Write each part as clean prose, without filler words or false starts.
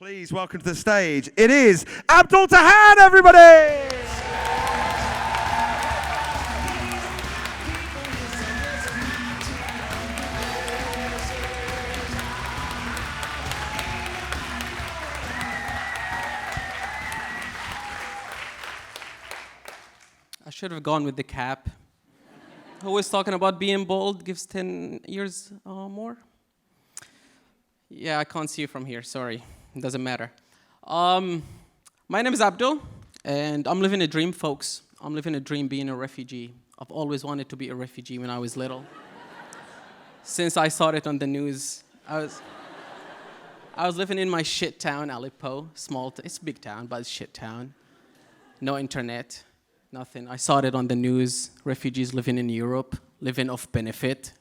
Please welcome to the stage. It is Abdul Tahan, everybody! I should have gone with the cap. Who was talking about being bold gives 10 years more? Yeah, I can't see you from here, sorry. It doesn't matter. My name is Abdul, and I'm living a dream, folks. I'm living a dream being a refugee. I've always wanted to be a refugee when I was little. Since I saw it on the news, I was living in my shit town, Aleppo, it's a big town, but it's shit town. No internet, nothing. I saw it on the news, refugees living in Europe, living off benefit.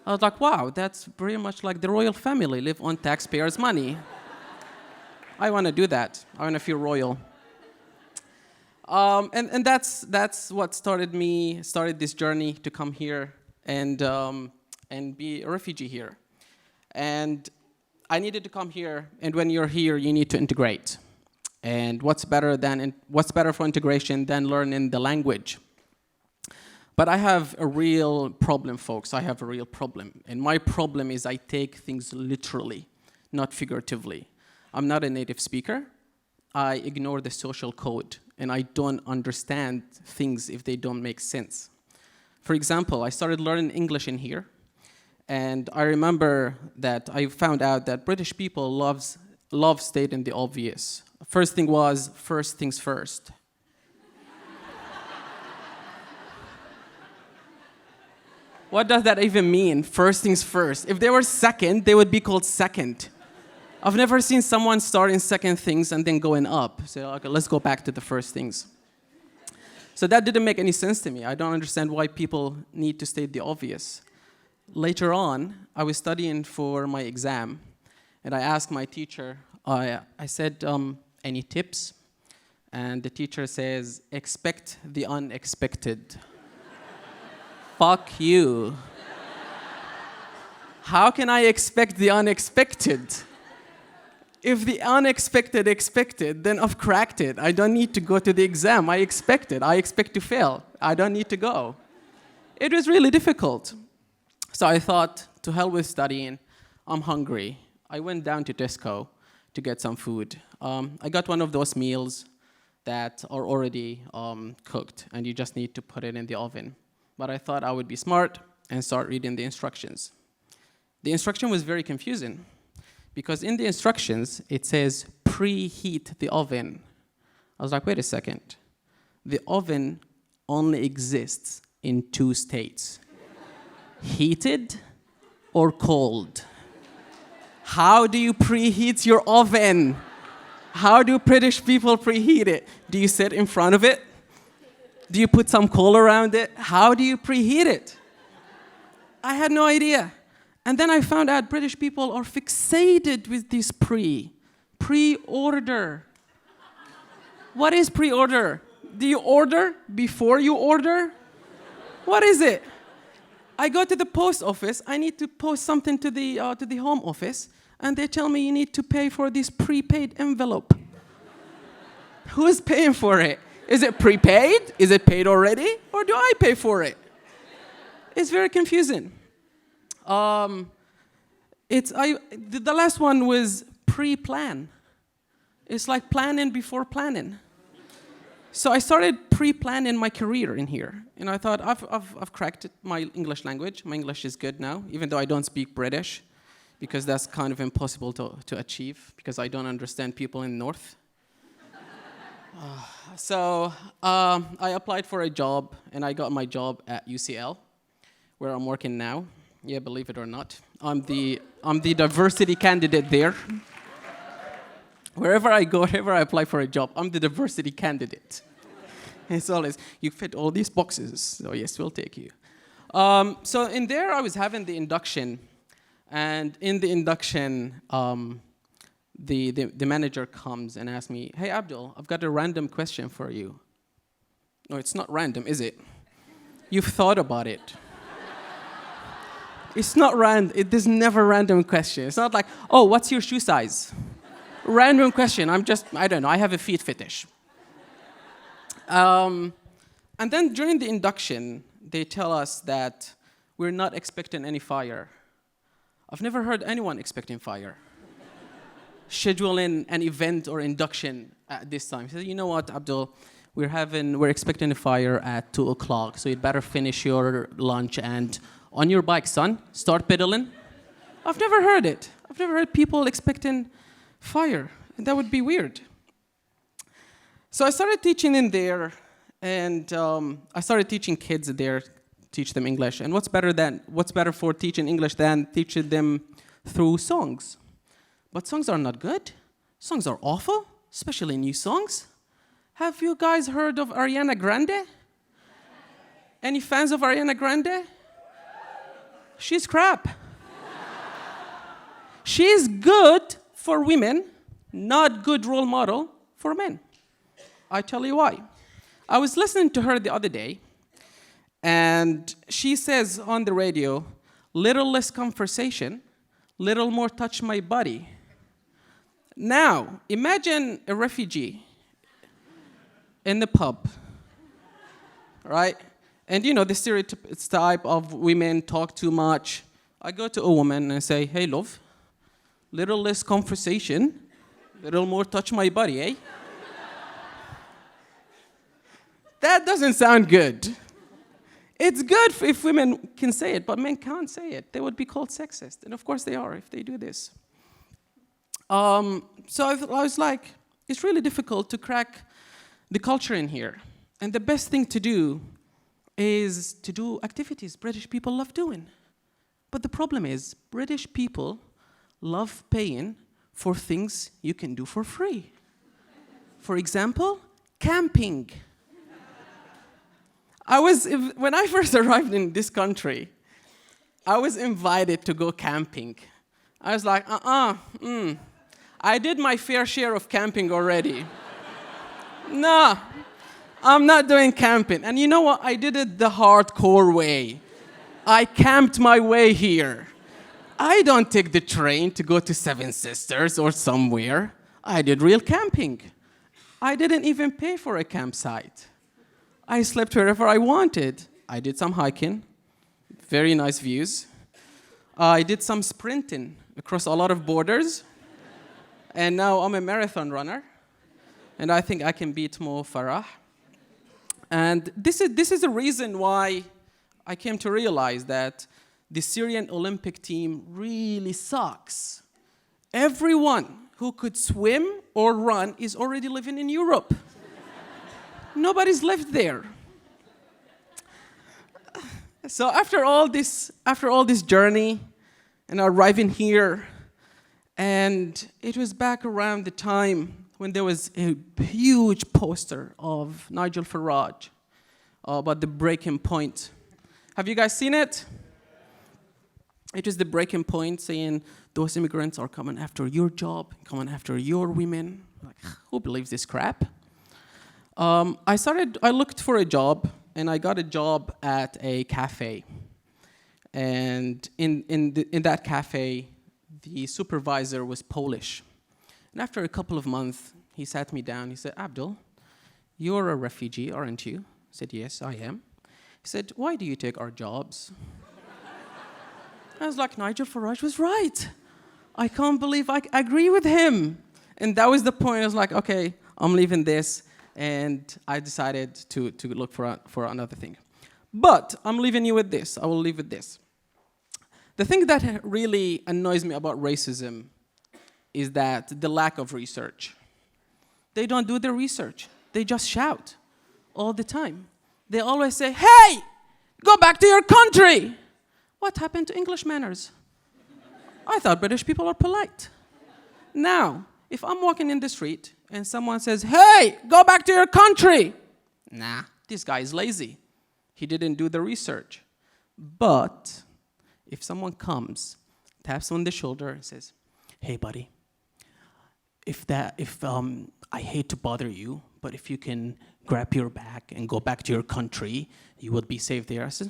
I was like, wow, that's pretty much like the royal family, live on taxpayers' money. I want to do that. I want to feel royal. And that's what started this journey to come here and be a refugee here. And I needed to come here, and when you're here, you need to integrate. And what's better for integration than learning the language? But I have a real problem, folks. I have a real problem. And my problem is I take things literally, not figuratively. I'm not a native speaker. I ignore the social code, and I don't understand things if they don't make sense. For example, I started learning English in here, and I remember that I found out that British people love stating the obvious. First things first. What does that even mean, first things first? If they were second, they would be called second. I've never seen someone starting second things and then going up. So, okay, let's go back to the first things. So that didn't make any sense to me. I don't understand why people need to state the obvious. Later on, I was studying for my exam, and I asked my teacher, I said, any tips? And the teacher says, expect the unexpected. Fuck you. How can I expect the unexpected? If the unexpected expected, then I've cracked it. I don't need to go to the exam. I expect it. I expect to fail. I don't need to go. It was really difficult. So I thought, to hell with studying. I'm hungry. I went down to Tesco to get some food. I got one of those meals that are already cooked, and you just need to put it in the oven. But I thought I would be smart and start reading the instructions. The instruction was very confusing, because in the instructions, it says, preheat the oven. I was like, wait a second. The oven only exists in two states, heated or cold. How do you preheat your oven? How do British people preheat it? Do you sit in front of it? Do you put some coal around it? How do you preheat it? I had no idea. And then I found out British people are fixated with this pre-order. What is pre-order? Do you order before you order? What is it? I go to the post office. I need to post something to the home office, and they tell me you need to pay for this prepaid envelope. Who is paying for it? Is it prepaid? Is it paid already? Or do I pay for it? It's very confusing. The last one was pre-plan. It's like planning before planning. So I started pre-planning my career in here. And I thought, I've cracked my English language. My English is good now, even though I don't speak British, because that's kind of impossible to achieve, because I don't understand people in the North. So I applied for a job, and I got my job at UCL, where I'm working now. Yeah, believe it or not. I'm the diversity candidate there. Wherever I go, wherever I apply for a job, I'm the diversity candidate. It's always, you fit all these boxes, so yes, we'll take you. So in there, I was having the induction, and in the induction, the manager comes and asks me, hey, Abdul, I've got a random question for you. No, it's not random, is it? You've thought about it. It's not random. There's never a random question. It's not like, oh, what's your shoe size? Random question. I don't know, I have a feet fetish. And then during the induction, they tell us that we're not expecting any fire. I've never heard anyone expecting fire. Scheduling an event or induction at this time. He said, you know what, Abdul, we're expecting a fire at 2 o'clock, so you'd better finish your lunch and on your bike, son, start pedaling. I've never heard it. I've never heard people expecting fire, and that would be weird. So I started teaching in there, and I started teaching kids there, teach them English. And what's better for teaching English than teaching them through songs? But songs are not good. Songs are awful, especially new songs. Have you guys heard of Ariana Grande? Any fans of Ariana Grande? She's crap. She's good for women, not good role model for men. I tell you why. I was listening to her the other day, and she says on the radio, little less conversation, little more touch my body. Now, imagine a refugee in the pub, right? And you know, the stereotype of women talk too much. I go to a woman and say, hey, love, little less conversation, little more touch my body, eh? That doesn't sound good. It's good if women can say it, but men can't say it. They would be called sexist. And of course they are if they do this. So I was like, it's really difficult to crack the culture in here. And the best thing to do is to do activities British people love doing. But the problem is, British people love paying for things you can do for free. For example, camping. When I first arrived in this country, I was invited to go camping. I was like, I did my fair share of camping already. No, I'm not doing camping. And you know what? I did it the hardcore way. I camped my way here. I don't take the train to go to Seven Sisters or somewhere. I did real camping. I didn't even pay for a campsite. I slept wherever I wanted. I did some hiking, very nice views. I did some sprinting across a lot of borders. And now I'm a marathon runner. And I think I can beat Mo Farah. And this is the reason why I came to realize that the Syrian Olympic team really sucks. Everyone who could swim or run is already living in Europe. Nobody's left there. So after all this journey and arriving here, and it was back around the time when there was a huge poster of Nigel Farage about the breaking point. Have you guys seen it? It was the breaking point saying those immigrants are coming after your job, coming after your women. Like, who believes this crap? I looked for a job, and I got a job at a cafe. And in that cafe, the supervisor was Polish. And after a couple of months, he sat me down. He said, Abdul, you're a refugee, aren't you? I said, yes, I am. He said, why do you take our jobs? I was like, Nigel Farage was right. I can't believe I agree with him. And that was the point. I was like, okay, I'm leaving this. And I decided to look for another thing. But I'm leaving you with this. I will leave with this. The thing that really annoys me about racism is that the lack of research. They don't do their research. They just shout all the time. They always say, hey, go back to your country. What happened to English manners? I thought British people are polite. Now, if I'm walking in the street and someone says, hey, go back to your country. Nah, this guy is lazy. He didn't do the research. But if someone comes, taps on the shoulder and says, hey, buddy, I hate to bother you, but if you can grab your bag and go back to your country, you would be safe there. I said,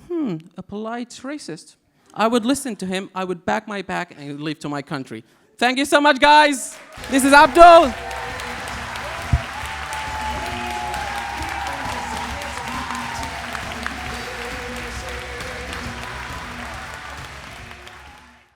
a polite racist. I would listen to him, I would pack my bag and leave to my country. Thank you so much, guys. This is Abdul.